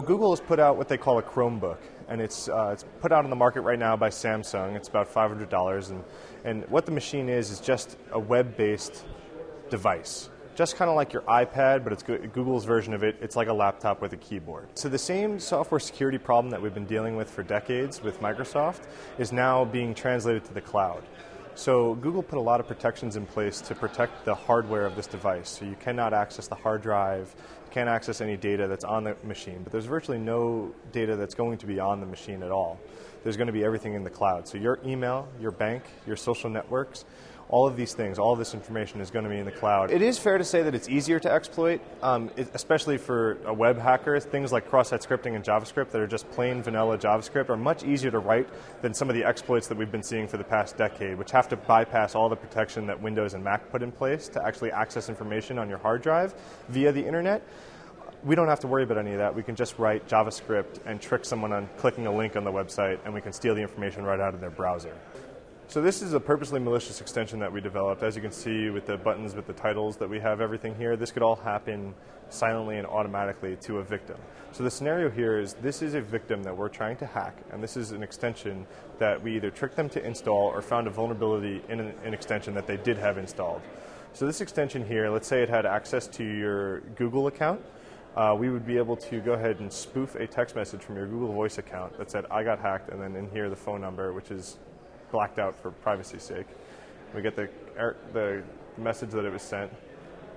Google has put out what they call a Chromebook, and it's put out on the market right now by Samsung. It's about $500, and what the machine is just a web-based device. Just kind of like your iPad, but it's Google's version of it. It's like a laptop with a keyboard. So the same software security problem that we've been dealing with for decades with Microsoft is now being translated to the cloud. So Google put a lot of protections in place to protect the hardware of this device. So you cannot access the hard drive, you can't access any data that's on the machine, but there's virtually no data that's going to be on the machine at all. There's going to be everything in the cloud. So your email, your bank, your social networks, all of these things, all of this information is going to be in the cloud. It is fair to say that it's easier to exploit, especially for a web hacker. Things like cross-site scripting and JavaScript that are just plain vanilla JavaScript are much easier to write than some of the exploits that we've been seeing for the past decade, which have to bypass all the protection that Windows and Mac put in place to actually access information on your hard drive via the internet. We don't have to worry about any of that. We can just write JavaScript and trick someone on clicking a link on the website, and we can steal the information right out of their browser. So this is a purposely malicious extension that we developed. As you can see with the buttons, with the titles that we have everything here, this could all happen silently and automatically to a victim. So the scenario here is this is a victim that we're trying to hack, and this is an extension that we either tricked them to install or found a vulnerability in an extension that they did have installed. So this extension here, let's say it had access to your Google account. We would be able to go ahead and spoof a text message from your Google Voice account that said, "I got hacked," and then in here the phone number, which is blacked out for privacy's sake. We get the message that it was sent,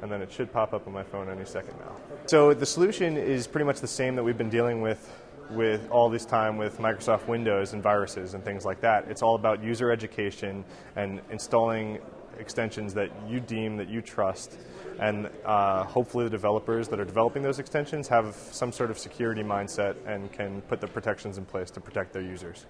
and then it should pop up on my phone any second now. So the solution is pretty much the same that we've been dealing with all this time with Microsoft Windows and viruses and things like that. It's all about user education and installing extensions that you deem, that you trust, and hopefully the developers that are developing those extensions have some sort of security mindset and can put the protections in place to protect their users.